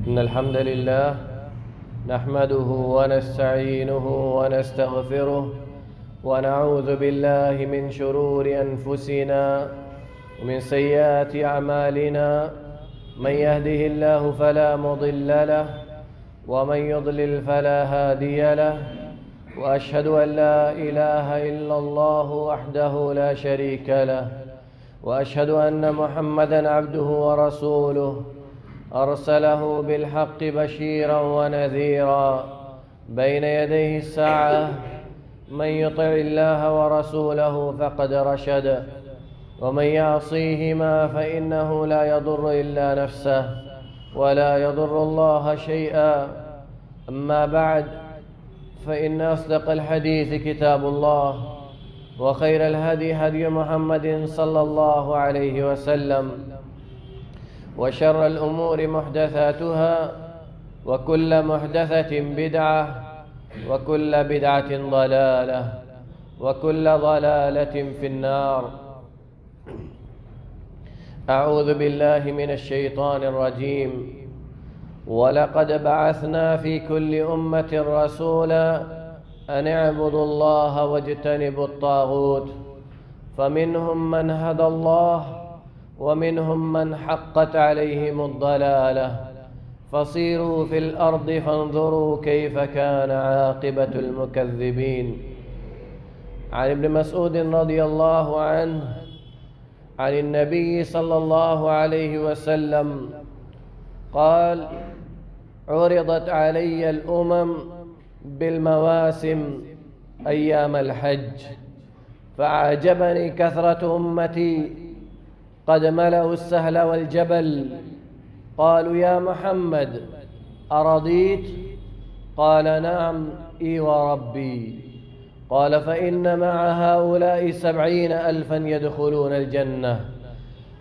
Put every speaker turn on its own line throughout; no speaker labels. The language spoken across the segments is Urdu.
إن الحمد لله نحمده ونستعينه ونستغفره ونعوذ بالله من شرور أنفسنا ومن سيئات أعمالنا. من يهده الله فلا مضل له ومن يضلل فلا هادي له، وأشهد أن لا إله إلا الله وحده لا شريك له، وأشهد أن محمدًا عبده ورسوله أرسله بالحق بشيرا ونذيرا بين يديه الساعة. من يطع الله ورسوله فقد رشد، ومن يعصيهما فإنه لا يضر إلا نفسه ولا يضر الله شيئا. أما بعد، فإن أصدق الحديث كتاب الله، وخير الهدي هدي محمد صلى الله عليه وسلم، وشر الأمور محدثاتها، وكل محدثة بدعة، وكل بدعة ضلالة، وكل ضلالة في النار. أعوذ بالله من الشيطان الرجيم. ولقد بعثنا في كل أمة رسولا أن اعبدوا الله واجتنبوا الطاغوت، فمنهم من هدى الله ومنهم من حقت عليهم الضلالة، فصيروا في الأرض فانظروا كيف كان عاقبة المكذبين. عن ابن مسعود رضي الله عنه عن النبي صلى الله عليه وسلم قال: عرضت علي الأمم بالمواسم أيام الحج، فأعجبني كثرة أمتي قد ملأوا السهل والجبل. قالوا: يا محمد أرضيت؟ قال: نعم إي وربي. قال: فإن مع هؤلاء 70,000 يدخلون الجنة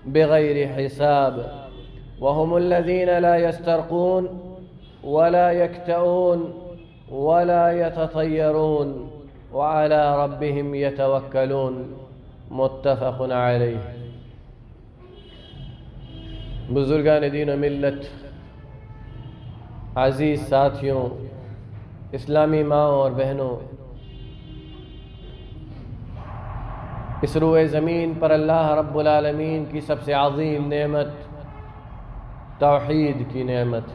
بغير حساب، وهم الذين لا يسترقون ولا يكتؤون ولا يتطيرون وعلى ربهم يتوكلون. متفق علیہ. بزرگان دین و ملت، عزیز ساتھیوں، اسلامی ماں اور بہنوں، اس روئے زمین پر اللہ رب العالمین کی سب سے عظیم نعمت توحید کی نعمت.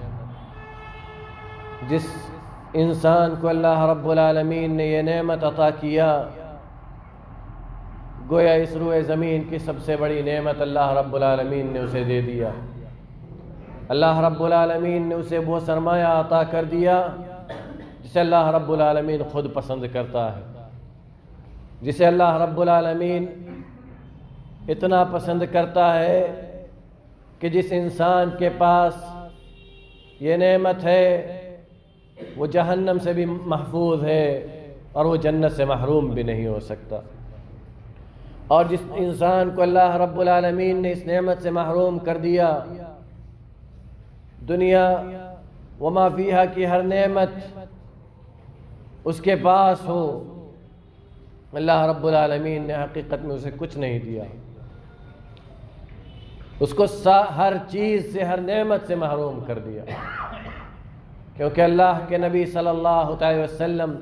جس انسان کو اللہ رب العالمین نے یہ نعمت عطا کیا، گویا اس روئے زمین کی سب سے بڑی نعمت اللہ رب العالمین نے اسے دے دیا. اللہ رب العالمین نے اسے وہ سرمایہ عطا کر دیا جسے اللہ رب العالمین خود پسند کرتا ہے، جسے اللہ رب العالمین اتنا پسند کرتا ہے کہ جس انسان کے پاس یہ نعمت ہے وہ جہنم سے بھی محفوظ ہے اور وہ جنت سے محروم بھی نہیں ہو سکتا. اور جس انسان کو اللہ رب العالمین نے اس نعمت سے محروم کر دیا، دنیا وما فیہا کی ہر نعمت اس کے پاس ہو، اللہ رب العالمین نے حقیقت میں اسے کچھ نہیں دیا، اس کو ہر چیز سے، ہر نعمت سے محروم کر دیا. کیونکہ اللہ کے نبی صلی اللہ علیہ وسلم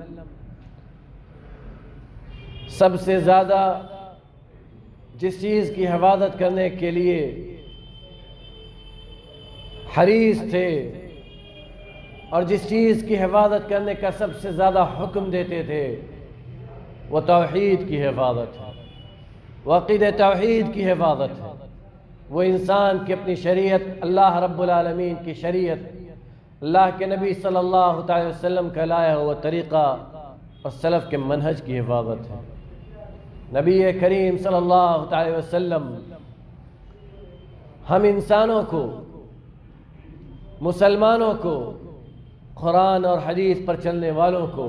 سب سے زیادہ جس چیز کی حفاظت کرنے کے لیے حریص تھے اور جس چیز کی حفاظت کرنے کا سب سے زیادہ حکم دیتے تھے، وہ توحید کی حفاظت ہے، وہ عقیدہ توحید کی حفاظت ہے. وہ انسان کی اپنی شریعت، اللہ رب العالمین کی شریعت، اللہ کے نبی صلی اللہ علیہ وسلم کا لایا ہوا طریقہ اور سلف کے منہج کی حفاظت ہے. نبی کریم صلی اللہ علیہ وسلم ہم انسانوں کو، مسلمانوں کو، قرآن اور حدیث پر چلنے والوں کو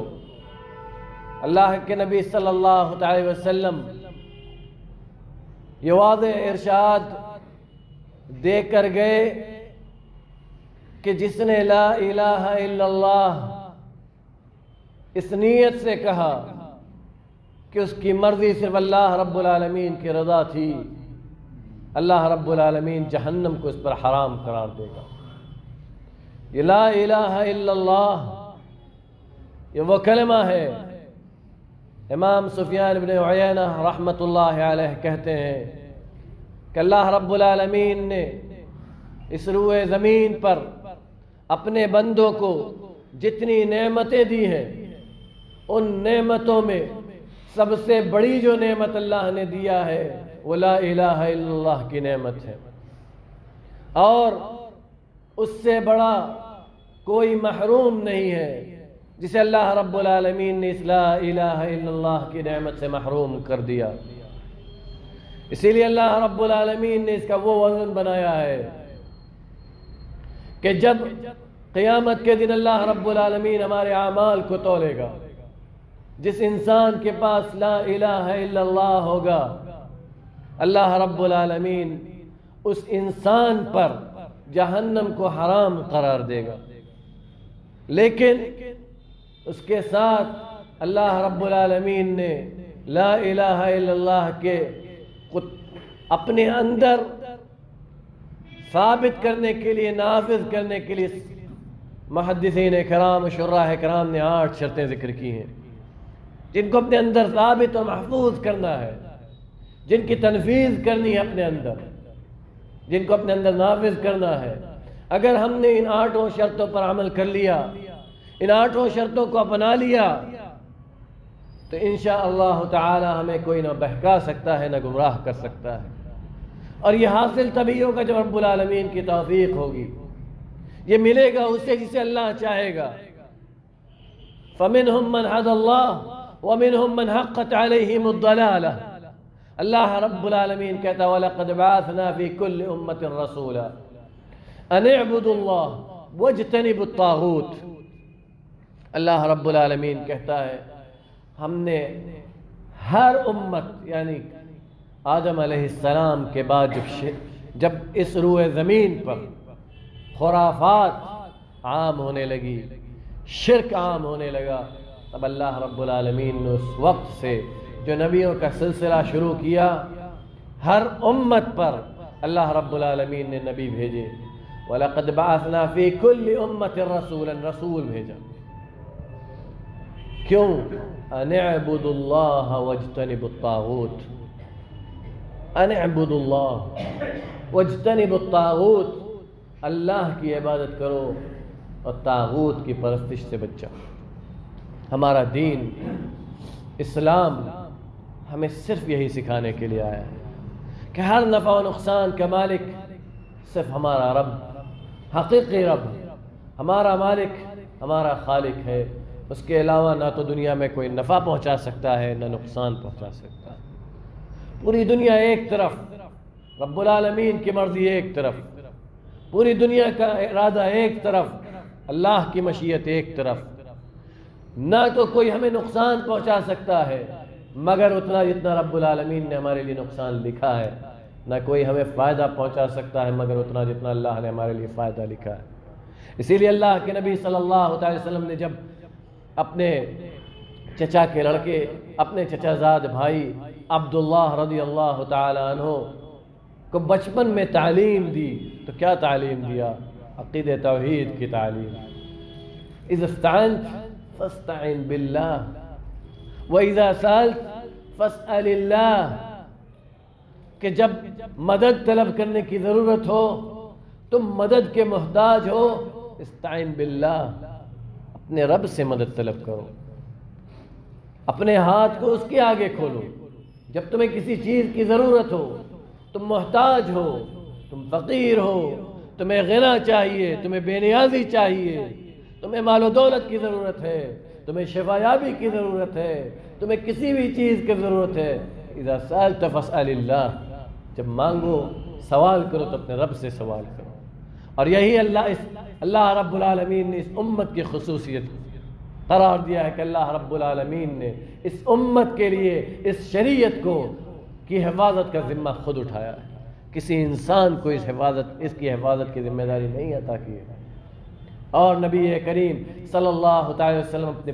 اللہ کے نبی صلی اللہ علیہ وسلم یہ واضح ارشاد دے کر گئے کہ جس نے لا الہ الا اللہ اس نیت سے کہا کہ اس کی مرضی صرف اللہ رب العالمین کی رضا تھی، اللہ رب العالمین جہنم کو اس پر حرام قرار دے گا. یہ لا الہ الا اللہ، یہ وہ کلمہ ہے۔ امام سفیان بن عیینہ رحمۃ اللہ علیہ کہتے ہیں کہ اللہ رب العالمین نے اس روئے زمین پر اپنے بندوں کو جتنی نعمتیں دی ہیں، ان نعمتوں میں سب سے بڑی جو نعمت اللہ نے دیا ہے وہ لا الہ الا اللہ کی نعمت ہے، اور اس سے بڑا کوئی محروم نہیں ہے جسے اللہ رب العالمین نے اس لا الہ الا اللہ کی نعمت سے محروم کر دیا۔ اسی لیے اللہ رب العالمین نے اس کا وہ وزن بنایا ہے کہ جب قیامت کے دن اللہ رب العالمین ہمارے اعمال کو تولے گا، جس انسان کے پاس لا الہ الا اللہ ہوگا، اللہ رب العالمین اس انسان پر جہنم کو حرام قرار دے گا، لیکن اس کے ساتھ اللہ رب العالمین نے لا الہ الا اللہ کے اپنے اندر ثابت کرنے کے لیے، نافذ کرنے کے لیے محدثین کرام، شراح کرام نے 8 شرطیں ذکر کی ہیں، جن کو اپنے اندر ثابت اور محفوظ کرنا ہے، جن کی تنفیذ کرنی ہے اپنے اندر، جن کو اپنے اندر نافذ کرنا ہے۔ اگر ہم نے ان 8 شرطوں پر عمل کر لیا، ان 8 شرطوں کو اپنا لیا، تو انشاءاللہ تعالی ہمیں کوئی نہ بہکا سکتا ہے، نہ گمراہ کر سکتا ہے، اور یہ حاصل تبھی ہوگا جب رب العالمین کی توفیق ہوگی۔ یہ ملے گا اسے جسے اللہ چاہے گا۔ فَمِنْهُمْ مَنْ هَدَى اللَّهُ وَمِنْهُمْ مَنْ حَقَّتْ عَلَيْهِمُ الضَّلَالَةُ۔ اللہ رب العالمین کہتا ہے وَلَقَدْ بَعَثْنَا فِي كُلِّ أُمَّةٍ رَسُولًا أَنِ اعْبُدُوا اللَّهَ وَاجْتَنِبُوا الطَّاغُوتَ۔ اللہ رب العالمین کہتا ہے ہم نے ہر امت، یعنی آدم علیہ السلام کے بعد جب اس روئے زمین پر خرافات عام ہونے لگی، شرک عام ہونے لگا، تب اللہ رب العالمین نے اس وقت سے جو نبیوں کا سلسلہ شروع کیا، ہر امت پر اللہ رب العالمین نے نبی بھیجے۔ وَلَقَدْ بَعَثْنَا فِي كُلِّ أُمَّةٍ رَسُولًا، رسول بھیجا۔ کیوں؟ أَنِ اعْبُدُوا اللَّهَ وَاجْتَنِبُوا الطَّاغُوتَ، أَنِ اعْبُدُوا اللَّهَ وَاجْتَنِبُوا الطَّاغُوتَ، اللہ کی عبادت کرو اور طاغوت کی پرستش سے بچ جاؤ۔ ہمارا دین اسلام ہمیں صرف یہی سکھانے کے لیے آیا ہے کہ ہر نفع و نقصان کا مالک صرف ہمارا رب، حقیقی رب، ہمارا مالک، ہمارا خالق ہے۔ اس کے علاوہ نہ تو دنیا میں کوئی نفع پہنچا سکتا ہے، نہ نقصان پہنچا سکتا ہے۔ پوری دنیا ایک طرف، رب العالمین کی مرضی ایک طرف، پوری دنیا کا ارادہ ایک طرف، اللہ کی مشیت ایک طرف۔ نہ تو کوئی ہمیں نقصان پہنچا سکتا ہے مگر اتنا جتنا رب العالمین نے ہمارے لیے نقصان لکھا ہے، نہ کوئی ہمیں فائدہ پہنچا سکتا ہے مگر اتنا جتنا اللہ نے ہمارے لیے فائدہ لکھا ہے۔ اسی لیے اللہ کے نبی صلی اللہ علیہ وسلم نے جب اپنے چچا کے لڑکے، اپنے چچا زاد بھائی عبداللہ رضی اللہ تعالی عنہ کو بچپن میں تعلیم دی تو کیا تعلیم دیا؟ عقید توحید کی تعلیم۔ اذا استعنت فاستعن باللہ وَإِذَا سَأَلْتَ فَاسْأَلِ اللَّهِ، کہ جب مدد طلب کرنے کی ضرورت ہو، تم مدد کے محتاج ہو، استعین باللہ، اپنے رب سے مدد طلب کرو، اپنے ہاتھ کو اس کے آگے کھولو۔ جب تمہیں کسی چیز کی ضرورت ہو، تم محتاج ہو، تم فقیر ہو، تمہیں غنا چاہیے، تمہیں بے نیازی چاہیے، تمہیں مال و دولت کی ضرورت ہے، تمہیں شفا یابی کی ضرورت ہے، تمہیں کسی بھی چیز کی ضرورت ہے، اذا سألت فاسأل اللہ، جب مانگو، سوال کرو تو اپنے رب سے سوال کرو۔ اور یہی اللہ رب العالمین نے اس امت کی خصوصیت قرار دیا ہے کہ اللہ رب العالمین نے اس امت کے لیے اس شریعت کی حفاظت کا ذمہ خود اٹھایا ہے۔ کسی انسان کو اس کی حفاظت کی ذمہ داری نہیں عطا کی ہے۔ اور نبی کریم صلی اللہ علیہ وسلم اپنے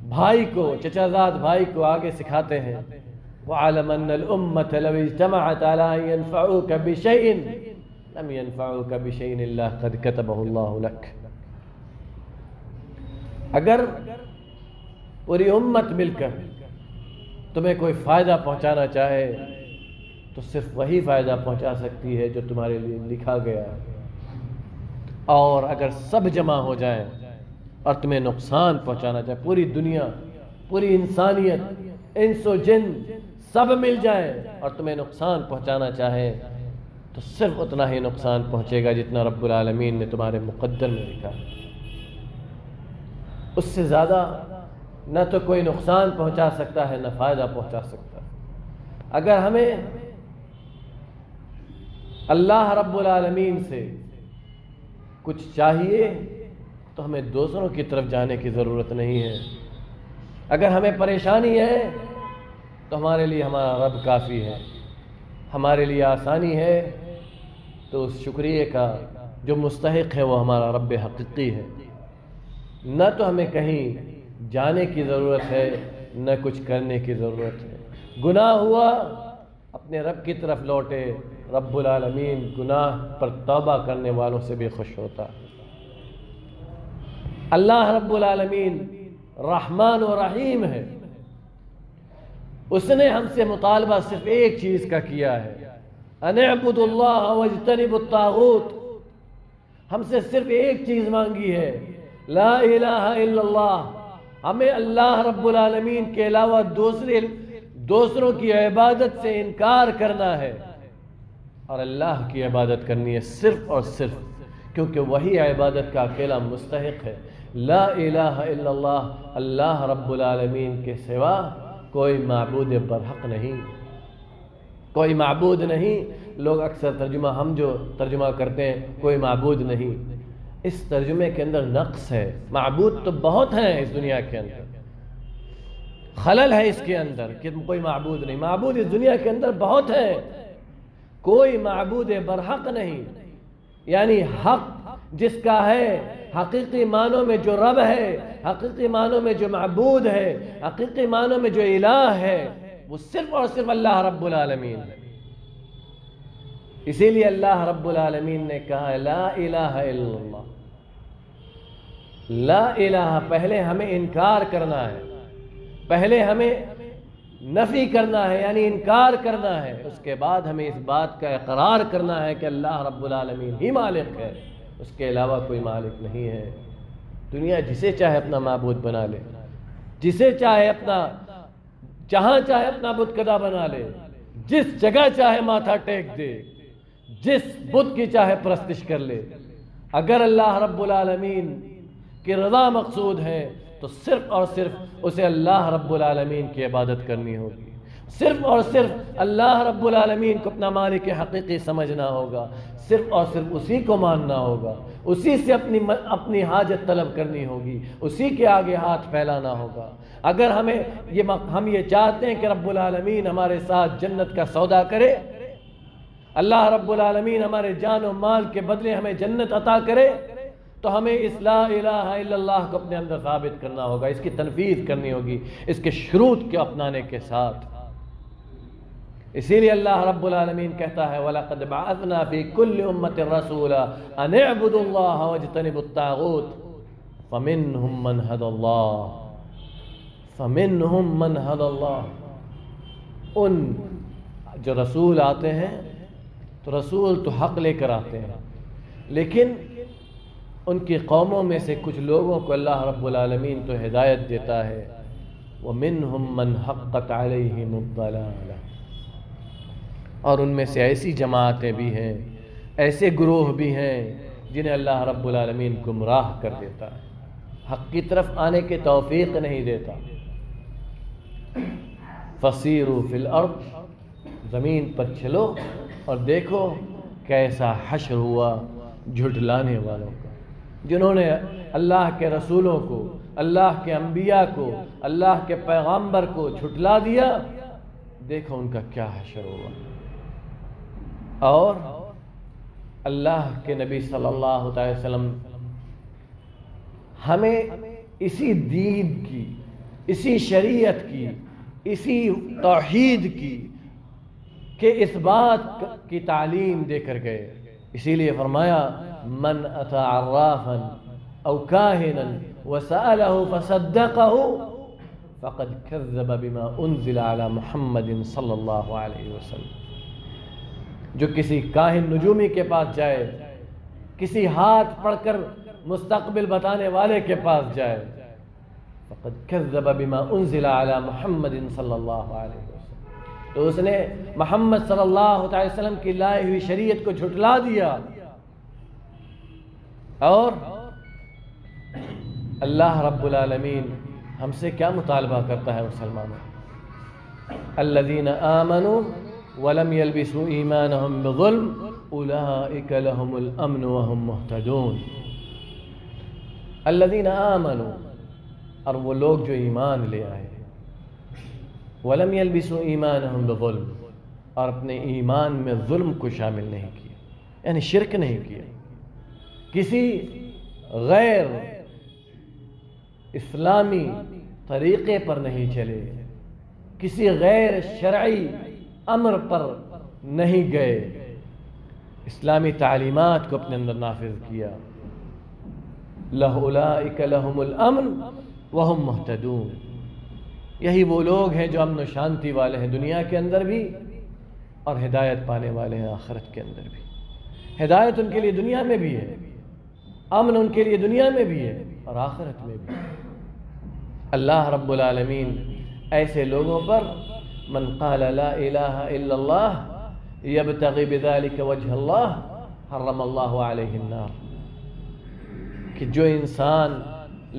بھائی کو، چچا زاد بھائی کو آگے سکھاتے ہیں وَعَلَمَ أَنَّ الْأُمَّةَ لَوْ اجْتَمَعَتْ عَلَىٰ أَن يَنفَعُوكَ بِشَيْءٍ لم ينفعك بشيء إلا قد كتبه الله لك. اگر پوری امت مل کر تمہیں کوئی فائدہ پہنچانا چاہے تو صرف وہی فائدہ پہنچا سکتی ہے جو تمہارے لیے لکھا گیا ہے. اور اگر سب جمع ہو جائیں اور تمہیں نقصان پہنچانا چاہے، پوری دنیا، پوری انسانیت، انس و جن سب مل جائیں اور تمہیں نقصان پہنچانا چاہے تو صرف اتنا ہی نقصان پہنچے گا جتنا رب العالمین نے تمہارے مقدر میں لکھا. اس سے زیادہ نہ تو کوئی نقصان پہنچا سکتا ہے نہ فائدہ پہنچا سکتا ہے. اگر ہمیں اللہ رب العالمین سے کچھ چاہیے تو ہمیں دوسروں کی طرف جانے کی ضرورت نہیں ہے. اگر ہمیں پریشانی ہے تو ہمارے لیے ہمارا رب کافی ہے. ہمارے لیے آسانی ہے تو اس شکریہ کا جو مستحق ہے وہ ہمارا رب حقیقی ہے. نہ تو ہمیں کہیں جانے کی ضرورت ہے نہ کچھ کرنے کی ضرورت ہے. گناہ ہوا اپنے رب کی طرف لوٹے. رب العالمین گناہ پر توبہ کرنے والوں سے بھی خوش ہوتا. اللہ رب العالمین رحمان و رحیم ہے. اس نے ہم سے مطالبہ صرف ایک چیز کا کیا ہے، ان اعبدوا اللہ واجتنبوا الطاغوت. ہم سے صرف ایک چیز مانگی ہے، لا الہ الا اللہ. ہمیں اللہ رب العالمین کے علاوہ دوسروں کی عبادت سے انکار کرنا ہے اور اللہ کی عبادت کرنی ہے صرف اور صرف، کیونکہ وہی عبادت کا اکیلا مستحق ہے. لا الہ الا اللہ، اللہ رب العالمین کے سوا کوئی معبود برحق نہیں، کوئی معبود نہیں. لوگ اکثر ہم جو ترجمہ کرتے ہیں کوئی معبود نہیں، اس ترجمے کے اندر نقص ہے. معبود تو بہت ہیں اس دنیا کے اندر، خلل ہے اس کے اندر کہ کوئی معبود نہیں. معبود اس دنیا کے اندر بہت ہیں، کوئی معبود برحق نہیں. یعنی حق جس کا ہے، حقیقی معنوں میں جو رب ہے، حقیقی معنوں میں جو معبود ہے، حقیقی معنوں میں جو الہ ہے، وہ صرف اور صرف اللہ رب العالمین ہے. اسی لیے اللہ رب العالمین نے کہا لا الہ الا اللہ. لا الہ، پہلے ہمیں انکار کرنا ہے، پہلے ہمیں نفی کرنا ہے یعنی انکار کرنا ہے. اس کے بعد ہمیں اس بات کا اقرار کرنا ہے کہ اللہ رب العالمین ہی مالک ہے، اس کے علاوہ کوئی مالک نہیں ہے. دنیا جسے چاہے اپنا معبود بنا لے، جسے چاہے جہاں چاہے اپنا بت خدا بنا لے، جس جگہ چاہے ماتھا ٹیک دے، جس بت کی چاہے پرستش کر لے. اگر اللہ رب العالمین کی رضا مقصود ہے تو صرف اور صرف اسے اللہ رب العالمین کی عبادت کرنی ہوگی. صرف اور صرف اللہ رب العالمین کو اپنا مالک حقیقی سمجھنا ہوگا، صرف اور صرف اسی کو ماننا ہوگا، اسی سے اپنی حاجت طلب کرنی ہوگی، اسی کے آگے ہاتھ پھیلانا ہوگا. اگر ہم یہ چاہتے ہیں کہ رب العالمین ہمارے ساتھ جنت کا سودا کرے، اللہ رب العالمین ہمارے جان و مال کے بدلے ہمیں جنت عطا کرے، تو ہمیں اس لا الہ الا اللہ کو اپنے اندر ثابت کرنا ہوگا، اس کی تنفیذ کرنی ہوگی اس کے شروط کے اپنانے کے ساتھ. اسی لیے اللہ رب العالمین کہتا ہے وَلَقَدْ بَعَثْنَا فِي كُلِّ أُمَّةٍ رَسُولًا أَنِ اعْبُدُوا اللَّهَ وَاجْتَنِبُوا الطَّاغُوتَ فَمِنْهُمْ مَنْ هَدَى اللَّهُ فَمِنْهُمْ مَنْ هَدَى اللَّهُ. ان جو رسول آتے ہیں تو رسول تو حق لے کر آتے ہیں، لیکن ان کی قوموں میں سے کچھ لوگوں کو اللہ رب العالمین تو ہدایت دیتا ہے. وَمِنْهُمْ مَنْ حَقَّتْ عَلَيْهِمُ الضَّلَالَةُ. اور ان میں سے ایسی جماعتیں بھی ہیں، ایسے گروہ بھی ہیں جنہیں اللہ رب العالمین گمراہ کر دیتا ہے، حق کی طرف آنے کی توفیق نہیں دیتا. فَسِيرُوا فِي الْأَرْضِ، زمین پر چلو اور دیکھو کیسا حشر ہوا جھٹلانے والوں کا، جنہوں نے اللہ کے رسولوں کو، اللہ کے انبیاء کو، اللہ کے پیغامبر کو جھٹلا دیا. دیکھو ان کا کیا حشر ہوا. اور اللہ کے نبی صلی اللہ علیہ وسلم ہمیں اسی دین کی، اسی شریعت کی، اسی توحید کی کہ اس بات کی تعلیم دے کر گئے اسی لیے فرمایا من اتی عرافا او کاہنا وسألہ فصدقہ فقد کذب بما انزل علی محمد صلی اللہ علیہ وسلم. جو کسی کاہن نجومی کے پاس جائے، کسی ہاتھ پڑھ کر مستقبل بتانے والے کے پاس جائے، فقد کذب بما انزل علی محمد صلی اللہ علیہ وسلم، تو اس نے محمد صلی اللہ علیہ وسلم کی لائی ہوئی شریعت کو جھٹلا دیا. اور اللہ رب العالمین ہم سے کیا مطالبہ کرتا ہے مسلمانوں؟ الذین آمنوا ولم يلبسوا ایمانهم بظلم اولئک لهم الامن وهم مہتدون. الذین آمنوا، اور وہ لوگ جو ایمان لے آئے، ولم يلبسوا ایمانهم بظلم، اور اپنے ایمان میں ظلم کو شامل نہیں کیا، یعنی شرک نہیں کیا، کسی غیر اسلامی طریقے پر نہیں چلے، کسی غیر شرعی امر پر نہیں گئے، اسلامی تعلیمات کو اپنے اندر نافذ کیا. اولئک لهم الامن وهم مہتدون. یہی وہ لوگ ہیں جو امن و شانتی والے ہیں دنیا کے اندر بھی، اور ہدایت پانے والے ہیں آخرت کے اندر بھی. ہدایت ان کے لیے دنیا میں بھی ہے، امن ان کے لیے دنیا میں بھی ہے اور آخرت میں بھی. اللہ رب العالمین ایسے لوگوں پر من قال لا الہ الا اللہ یبتغی بذلک وجہ اللہ حرم اللہ علیہ النار، کہ جو انسان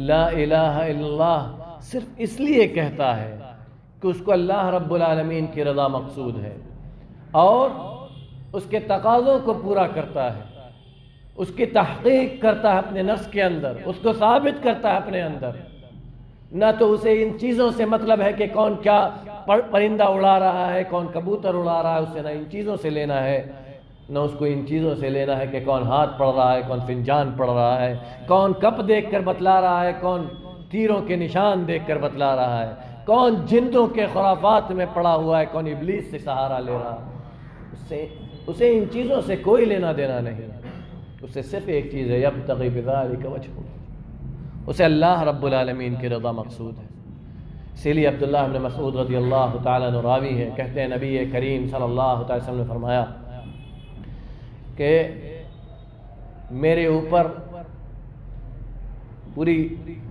لا الہ الا اللہ صرف اس لیے کہتا ہے کہ اس کو اللہ رب العالمین کی رضا مقصود ہے، اور اس کے تقاضوں کو پورا کرتا ہے، اس کی تحقیق کرتا ہے اپنے نفس کے اندر، اس کو ثابت کرتا ہے اپنے اندر، نہ تو اسے ان چیزوں سے مطلب ہے کہ کون کیا پرندہ اڑا رہا ہے، کون کبوتر اڑا رہا ہے، اسے نہ ان چیزوں سے لینا ہے، نہ اس کو ان چیزوں سے لینا ہے کہ کون ہاتھ پڑھ رہا ہے، کون فنجان پڑھ رہا ہے، کون کپ دیکھ کر بتلا رہا ہے، کون تیروں کے نشان دیکھ کر بتلا رہا ہے، کون جندوں کے خرافات میں پڑا ہوا ہے، کون ابلیس سے سہارا لے رہا ہے. اسے ان چیزوں سے کوئی لینا دینا نہیں، اسے صرف ایک چیز ہے، یبتغی بذلک وجہ، اسے اللہ رب العالمین کی رضا مقصود ہے. اسی لیے عبداللہ بن مسعود رضی اللہ تعالیٰ عنہ راوی ہیں، کہتے ہیں نبی کریم صلی اللہ علیہ وسلم نے فرمایا کہ میرے اوپر پوری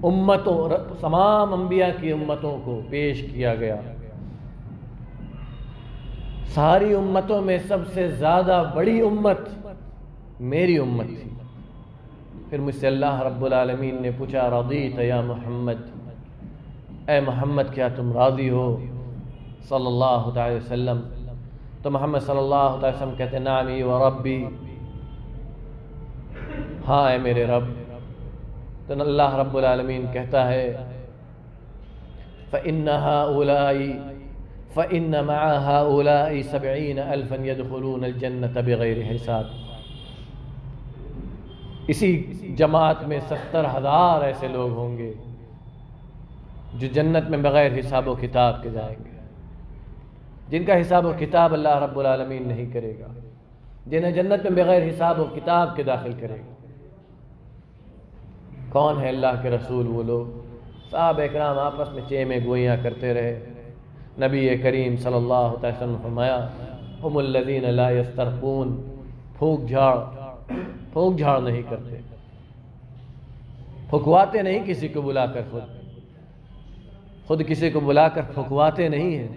امتوں، تمام انبیاء کی امتوں کو پیش کیا گیا، ساری امتوں میں سب سے زیادہ بڑی امت میری امت تھی. پھر مجھ سے اللہ رب العالمین نے پوچھا رضیت یا محمد، اے محمد کیا تم راضی ہو صلی اللہ علیہ وسلم؟ تو محمد صلی اللہ علیہ وسلم کہتے ہیں نعمی و ربی، ہاں اے میرے رب. تو اللہ رب العالمین کہتا ہے فَإِنَّ مَعَ هَؤُلَاءِ 70,000 يَدْخُلُونَ الْجَنَّةَ بِغَيْرِ حساب. اسی جماعت میں 70,000 ایسے لوگ ہوں گے جو جنت میں بغیر حساب و کتاب کے جائیں گے، جن کا حساب و کتاب اللہ رب العالمین نہیں کرے گا، جنہیں جنت میں بغیر حساب و کتاب کے داخل کرے گا. کون ہے اللہ کے رسول؟ وہ لوگ صحابہ اکرام آپس میں چیمیں گوئیاں کرتے رہے. نبی کریم صلی اللہ علیہ وسلم نے فرمایا ہم الذین لا یسترقون، پھونک جھاڑ نہیں کرتے، پھکواتے نہیں کسی کو بلا کر، خود کسی کو بلا کر پھکواتے نہیں ہیں،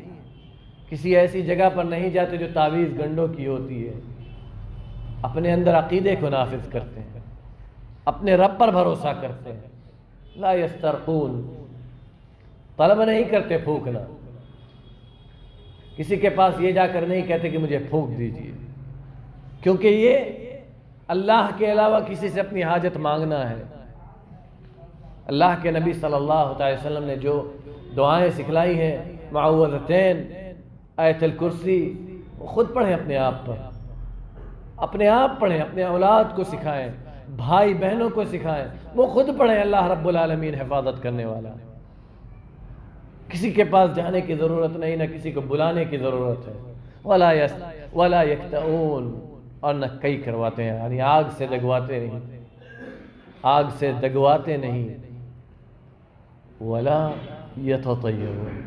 کسی ایسی جگہ پر نہیں جاتے جو تعویذ گنڈوں کی ہوتی ہے، اپنے اندر عقیدے کو نافذ کرتے ہیں، اپنے رب پر بھروسہ کرتے ہیں. لا یسترقون، طلب نہیں کرتے پھونکنا، کسی کے پاس یہ جا کر نہیں کہتے کہ مجھے پھونک دیجیے، کیونکہ یہ اللہ کے علاوہ کسی سے اپنی حاجت مانگنا ہے. اللہ کے نبی صلی اللہ علیہ وسلم نے جو دعائیں سکھلائی ہیں، معوذتین، آیت الکرسی، وہ خود پڑھیں اپنے آپ پر، اپنے آپ پڑھیں، اپنے اولاد کو سکھائیں، بھائی بہنوں کو سکھائیں، وہ خود پڑھیں. اللہ رب العالمین حفاظت کرنے والا، کسی کے پاس جانے کی ضرورت نہیں، نہ کسی کو بلانے کی ضرورت ہے. ولا یکتؤون، اور نہ کئی کرواتے ہیں، یعنی آگ سے دگواتے نہیں، آگ سے دگواتے نہیں۔ ولا یتطیرون،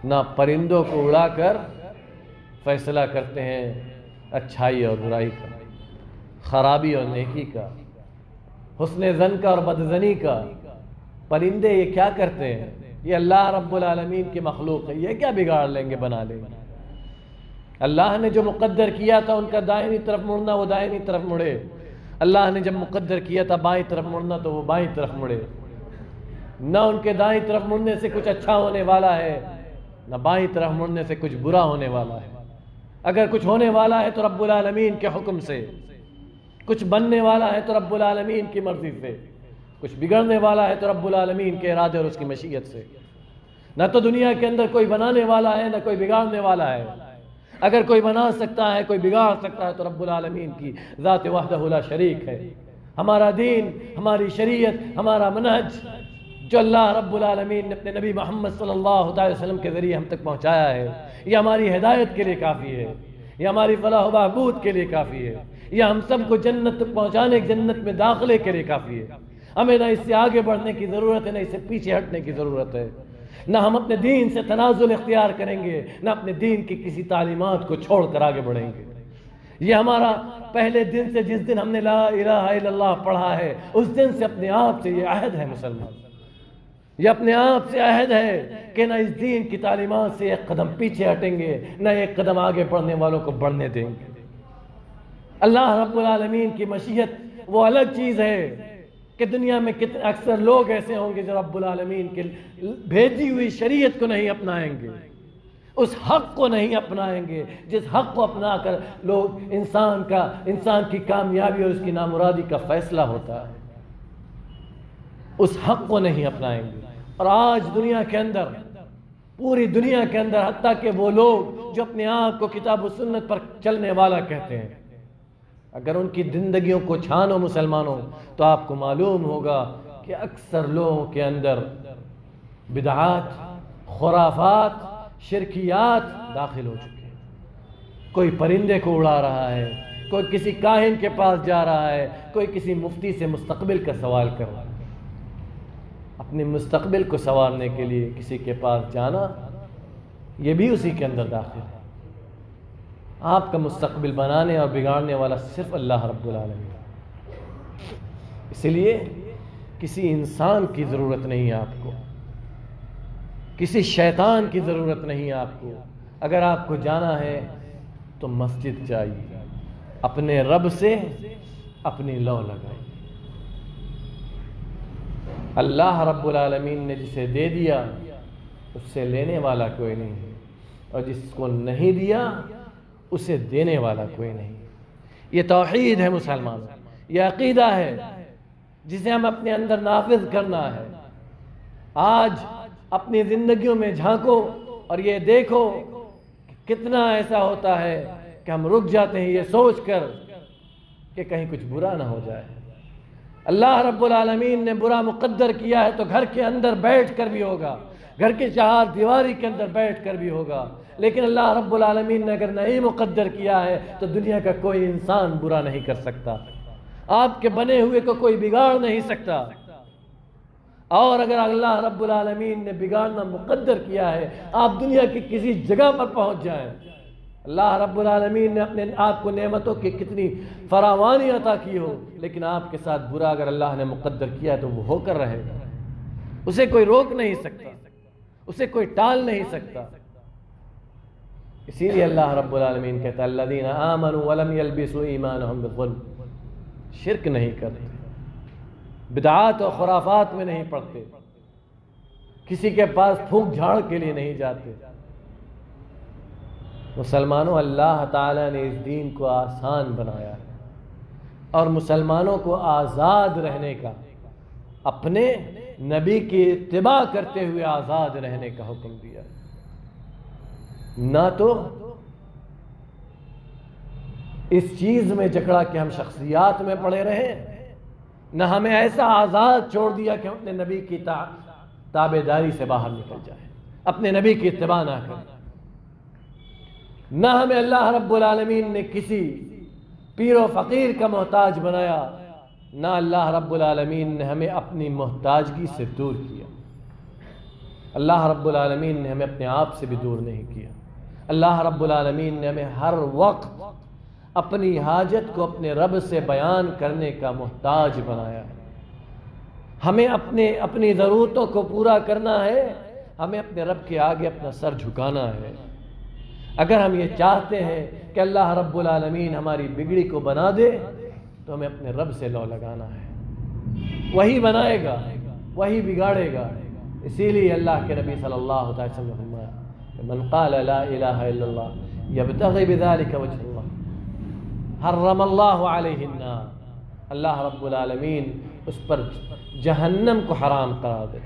نہ پرندوں کو اڑا کر فیصلہ کرتے ہیں اچھائی اور برائی کا، خرابی اور نیکی کا، حسن ظن کا اور بدظنی کا۔ پرندے یہ کیا کرتے ہیں؟ یہ اللہ رب العالمین کی مخلوق ہے، یہ کیا بگاڑ لیں گے، بنا لیں گے؟ اللہ نے جو مقدر کیا تھا ان کا دائیں طرف مڑنا، وہ دائیں طرف مڑے۔ اللہ نے جب مقدر کیا تھا بائیں طرف مڑنا تو وہ بائیں طرف مڑے۔ نہ ان کے دائیں طرف مڑنے سے کچھ اچھا ہونے والا ہے، نہ بائیں طرف مڑنے سے کچھ برا ہونے والا ہے۔ اگر کچھ ہونے والا ہے تو رب العالمین کے حکم سے، کچھ بننے والا ہے تو رب العالمین کی مرضی سے، کچھ بگڑنے والا ہے تو رب العالمین کے ارادے اور اس کی مشیت سے۔ نہ تو دنیا کے اندر کوئی بنانے والا ہے، نہ کوئی بگاڑنے والا ہے۔ اگر کوئی بنا سکتا ہے، کوئی بگاڑ سکتا ہے تو رب العالمین کی ذات وحدہ لا شریک ہے۔ ہمارا دین، ہماری شریعت، ہمارا منہج جو اللہ رب العالمین نے اپنے نبی محمد صلی اللہ علیہ وسلم کے ذریعے ہم تک پہنچایا ہے، یہ ہماری ہدایت کے لیے کافی ہے، یہ ہماری فلاح و بہبود کے لیے کافی ہے، یہ ہم سب کو جنت تک پہنچانے، جنت میں داخلے کے لیے کافی ہے۔ ہمیں نہ اس سے آگے بڑھنے کی ضرورت ہے، نہ اس سے پیچھے ہٹنے کی ضرورت ہے۔ نہ ہم اپنے دین سے تنازل اختیار کریں گے، نہ اپنے دین کی کسی تعلیمات کو چھوڑ کر آگے بڑھیں گے۔ یہ ہمارا پہلے دن سے، جس دن ہم نے لا الہ الا اللہ پڑھا ہے، اس دن سے اپنے آپ سے یہ عہد ہے مسلمان، یہ اپنے آپ سے عہد ہے کہ نہ اس دین کی تعلیمات سے ایک قدم پیچھے ہٹیں گے، نہ ایک قدم آگے بڑھنے والوں کو بڑھنے دیں گے۔ اللہ رب العالمین کی مشیت وہ الگ چیز ہے کہ دنیا میں کتنے اکثر لوگ ایسے ہوں گے جو رب العالمین کی بھیجی ہوئی شریعت کو نہیں اپنائیں گے، اس حق کو نہیں اپنائیں گے جس حق کو اپنا کر لوگ انسان کی کامیابی اور اس کی نامرادی کا فیصلہ ہوتا ہے، اس حق کو نہیں اپنائیں گے۔ اور آج دنیا کے اندر، پوری دنیا کے اندر، حتیٰ کہ وہ لوگ جو اپنے آپ کو کتاب و سنت پر چلنے والا کہتے ہیں، اگر ان کی زندگیوں کو چھانو مسلمانوں تو آپ کو معلوم ہوگا کہ اکثر لوگوں کے اندر بدعات، خرافات، شرکیات داخل ہو چکے ہیں۔ کوئی پرندے کو اڑا رہا ہے، کوئی کسی کاہن کے پاس جا رہا ہے، کوئی کسی مفتی سے مستقبل کا سوال کر رہا ہے۔ اپنے مستقبل کو سنوارنے کے لیے کسی کے پاس جانا، یہ بھی اسی کے اندر داخل ہے۔ آپ کا مستقبل بنانے اور بگاڑنے والا صرف اللہ رب العالمین ہے۔ اس لیے کسی انسان کی ضرورت نہیں ہے آپ کو، کسی شیطان کی ضرورت نہیں ہے آپ کو۔ اگر آپ کو جانا ہے تو مسجد جائیے، اپنے رب سے اپنی لو لگائیے۔ اللہ رب العالمین نے جسے دے دیا اس سے لینے والا کوئی نہیں ہے، اور جس کو نہیں دیا اسے دینے والا کوئی نہیں۔ یہ توحید ہے مسلمان، یہ عقیدہ ہے جسے ہم اپنے اندر نافذ کرنا ہے۔ آج اپنی زندگیوں میں جھانکو اور یہ دیکھو کہ کتنا ایسا ہوتا ہے کہ ہم رک جاتے ہیں یہ سوچ کر کہ کہیں کچھ برا نہ ہو جائے۔ اللہ رب العالمین نے برا مقدر کیا ہے تو گھر کے اندر بیٹھ کر بھی ہوگا، گھر کے چہار دیواری کے اندر بیٹھ کر بھی ہوگا، لیکن اللہ رب العالمین نے اگر نہیں مقدر کیا ہے تو دنیا کا کوئی انسان برا نہیں کر سکتا، آپ کے بنے ہوئے کو کوئی بگاڑ نہیں سکتا۔ اور اگر اللہ رب العالمین نے بگاڑنا مقدر کیا ہے، آپ دنیا کی کسی جگہ پر پہنچ جائیں، اللہ رب العالمین نے اپنے آپ کو نعمتوں کی کتنی فراوانی عطا کی ہو، لیکن آپ کے ساتھ برا اگر اللہ نے مقدر کیا ہے تو وہ ہو کر رہے گا، اسے کوئی روک نہیں سکتا، اسے کوئی ٹال نہیں سکتا۔ اسی لیے اللہ رب العالمین کہتا ہے الذین آمنوا ولم یلبسوا ایمانہم بالظلم، شرک نہیں کرتے، بدعات و خرافات میں نہیں پڑتے، کسی کے پاس پھونک جھاڑ کے لیے نہیں جاتے۔ مسلمانوں، اللہ تعالیٰ نے اس دین کو آسان بنایا ہے اور مسلمانوں کو آزاد رہنے کا، اپنے نبی کی اتباع کرتے ہوئے آزاد رہنے کا حکم دیا۔ نہ تو اس چیز میں جکڑا کہ ہم شخصیات میں پڑے رہیں، نہ ہمیں ایسا آزاد چھوڑ دیا کہ ہم اپنے نبی کی تابعداری سے باہر نکل جائیں، اپنے نبی کی اتباع نہ کریں۔ نہ ہمیں اللہ رب العالمین نے کسی پیر و فقیر کا محتاج بنایا، نہ اللہ رب العالمین نے ہمیں اپنی محتاجگی سے دور کیا۔ اللہ رب العالمین نے ہمیں اپنے آپ سے بھی دور نہیں کیا۔ اللہ رب العالمین نے ہمیں ہر وقت اپنی حاجت کو اپنے رب سے بیان کرنے کا محتاج بنایا ہے۔ ہمیں اپنی ضرورتوں کو پورا کرنا ہے، ہمیں اپنے رب کے آگے اپنا سر جھکانا ہے۔ اگر ہم یہ چاہتے ہیں کہ اللہ رب العالمین ہماری بگڑی کو بنا دے تو ہمیں اپنے رب سے لو لگانا ہے، وہی بنائے گا، وہی بگاڑے گا۔ اسی لیے اللہ کے نبی صلی اللہ علیہ وسلم نے فرمایا من قال لا الہ الا اللہ یبتغی بذلک وجہ اللہ حرم اللہ علیہ النار، اللہ رب العالمین اس پر جہنم کو حرام قرار دے۔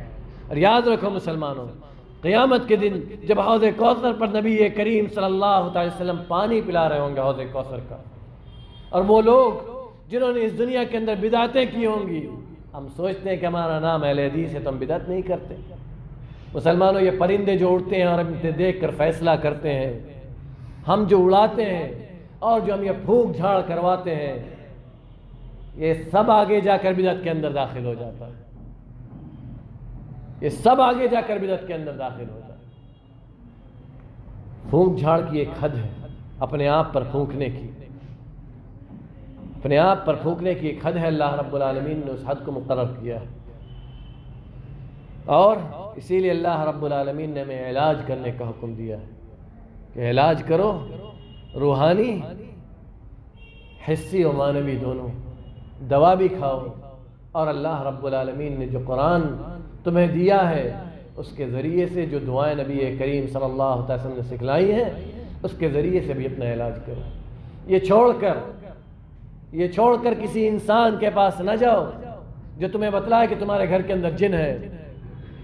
اور یاد رکھو مسلمانوں، قیامت کے دن جب حوض کوثر پر نبی کریم صلی اللہ علیہ وسلم پانی پلا رہے ہوں گے حوض کوثر کا، اور وہ لوگ جنہوں نے اس دنیا کے اندر بدعتیں کی ہوں گی، ہم سوچتے ہیں کہ ہمارا نام اہل حدیث ہے تو ہم بدعت نہیں کرتے۔ مسلمانوں، یہ پرندے جو اڑتے ہیں اور ہم انہیں دیکھ کر فیصلہ کرتے ہیں، ہم جو اڑاتے ہیں اور جو ہم یہ پھونک جھاڑ کرواتے ہیں، یہ سب آگے جا کر بدعت کے اندر داخل ہو جاتا ہے۔ یہ سب آگے جا کر بدعت کے اندر داخل ہو جاتا ہے۔ پھونک جھاڑ کی ایک حد ہے، اپنے آپ پر پھونکنے کی، اپنے آپ پر پھونکنے کی ایک حد ہے۔ اللہ رب العالمین نے اس حد کو مقرر کیا ہے، اور اسی لیے اللہ رب العالمین نے ہمیں علاج کرنے کا حکم دیا ہے کہ علاج کرو، روحانی، حسی و معنوی دونوں، دوا بھی کھاؤ، اور اللہ رب العالمین نے جو قرآن تمہیں دیا ہے اس کے ذریعے سے جو دعائیں نبی کریم صلی اللہ علیہ وسلم نے سکھلائی ہیں اس کے ذریعے سے بھی اپنا علاج کرو۔ یہ چھوڑ کر کسی انسان کے پاس نہ جاؤ جو تمہیں بتلائے کہ تمہارے گھر کے اندر جن ہے،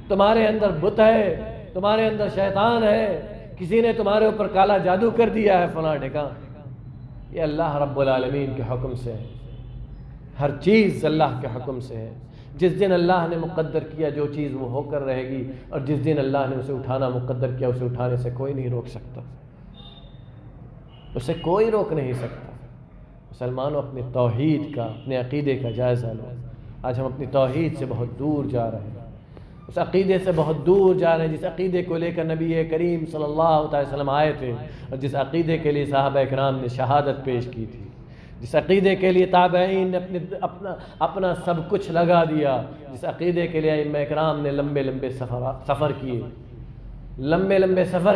تمہارے اندر بت ہے، تمہارے اندر شیطان ہے، کسی نے تمہارے اوپر کالا جادو کر دیا ہے فلاں ٹھکاں۔ یہ اللہ رب العالمین کے حکم سے ہے، ہر چیز اللہ کے حکم سے ہے۔ جس دن اللہ نے مقدر کیا جو چیز وہ ہو کر رہے گی، اور جس دن اللہ نے اسے اٹھانا مقدر کیا اسے اٹھانے سے کوئی نہیں روک سکتا، اسے کوئی روک نہیں سکتا۔ مسلمانوں، اپنے توحید کا، اپنے عقیدے کا جائزہ لو۔ آج ہم اپنی توحید سے بہت دور جا رہے ہیں، اس عقیدے سے بہت دور جا رہے ہیں جس عقیدے کو لے کر نبی کریم صلی اللہ علیہ وسلم آئے تھے، اور جس عقیدے کے لیے صحابہ کرام نے شہادت پیش کی تھی، جس عقیدے کے لیے تابعین نے اپنا سب کچھ لگا دیا، جس عقیدے کے لیے ائمہ کرام نے لمبے لمبے سفر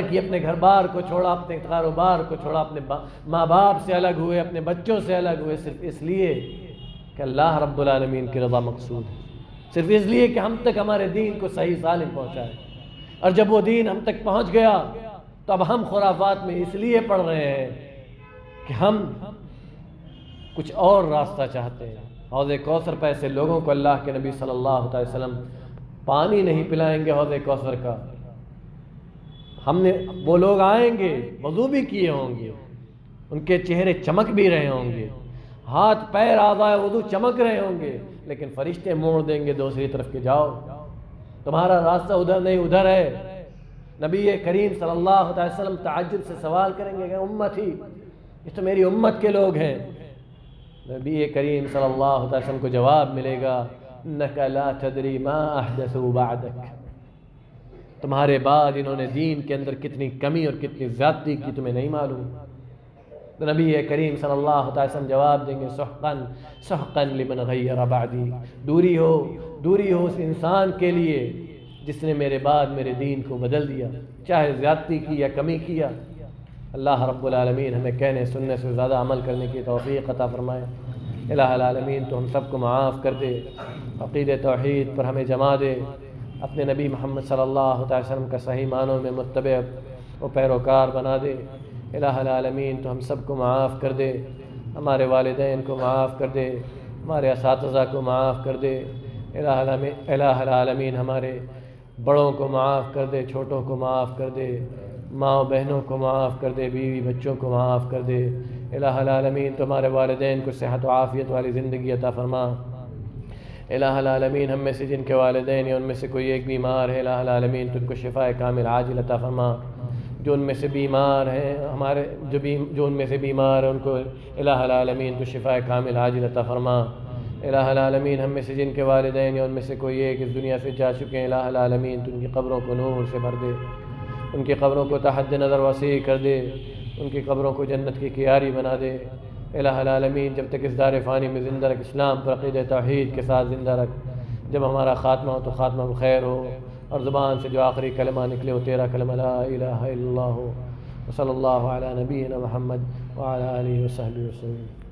کیے، اپنے گھر بار کو چھوڑا، اپنے کاروبار کو چھوڑا، اپنے ماں باپ سے الگ ہوئے، اپنے بچوں سے الگ ہوئے، صرف اس لیے کہ اللہ رب العالمین کی رضا مقصود ہے، صرف اس لیے کہ ہم تک ہمارے دین کو صحیح سالم پہنچائے۔ اور جب وہ دین ہم تک پہنچ گیا تو اب ہم خرافات میں اس لیے پڑ رہے ہیں کہ ہم کچھ اور راستہ چاہتے ہیں۔ حوض کوثر پہ ایسے لوگوں کو اللہ کے نبی صلی اللہ علیہ وسلم پانی نہیں پلائیں گے حوض کوثر کا۔ وہ لوگ آئیں گے، وضو بھی کیے ہوں گے، ان کے چہرے چمک بھی رہے ہوں گے، ہاتھ پیر اعضائے وضو چمک رہے ہوں گے، لیکن فرشتے موڑ دیں گے دوسری طرف کہ جاؤ، تمہارا راستہ ادھر نہیں ادھر ہے۔ نبی کریم صلی اللہ علیہ وسلم تعجب سے سوال کریں گے کہ امتی، یہ تو میری امت کے لوگ ہیں۔ نبی کریم صلی اللہ علیہ وسلم کو جواب ملے گا انک لا تدری ما احدثوا بعدک، تمہارے بعد انہوں نے دین کے اندر کتنی کمی اور کتنی زیادتی کی تمہیں نہیں معلوم۔ تو نبی کریم صلی اللہ علیہ وسلم جواب دیں گے سحقا سحقا لمن غیر بعدی، دوری ہو اس انسان کے لیے جس نے میرے بعد میرے دین کو بدل دیا، چاہے زیادتی کی یا کمی کیا۔ اللہ رب العالمین ہمیں کہنے سننے سے زیادہ عمل کرنے کی توفیق عطا فرمائے۔ الہ العالمین تو ہم سب کو معاف کر دے، عقید توحید پر ہمیں جما دے، اپنے نبی محمد صلی اللہ علیہ وسلم کا صحیح معنوں میں متبع و پیروکار بنا دے۔ الہ العالمین تو ہم سب کو معاف کر دے، ہمارے والدین کو معاف کر دے، ہمارے اساتذہ کو معاف کر دے۔ الہ العالمین ہمارے بڑوں کو معاف کر دے، چھوٹوں کو معاف کر دے، ماں و بہنوں کو معاف کر دے، بیوی بچوں کو معاف کر دے۔ الہ العالمین تو ہمارے والدین کو صحت و عافیت والی زندگی عطا فرما۔ الہ العالمین ہم میں سے جن کے والدین یا ان میں سے کوئی ایک بیمار ہے، الہ العالمین تو ان کو شفاء کامل عاجل عطا فرما۔ جو ان میں سے بیمار ہیں، ہمارے جو ان میں سے بیمار ہیں ان کو الہ العالمین تو شفا کامل عاجل عطا فرما۔ الہ العالمین ہم میں سے جن کے والدین یا ان میں سے کوئی ایک اس دنیا سے جا چکے ہیں، الہ العالمین تو ان کی قبروں کو نور سے بھر دے، ان کی قبروں کو تحت نظر وسیع کر دے، ان کی قبروں کو جنت کی کیاری بنا دے۔ الہ العالمین جب تک اس دار فانی میں زندہ رکھ، اسلام پر عقیدہ توحید کے ساتھ زندہ رکھ۔ جب ہمارا خاتمہ ہو تو خاتمہ بخیر ہو، اور زبان سے جو آخری کلمہ نکلے وہ تیرا کلمہ لا الہ الا اللہ ہو۔ وصلی اللہ علی نبینا محمد وعلی آلہ وصحبہ وسلم۔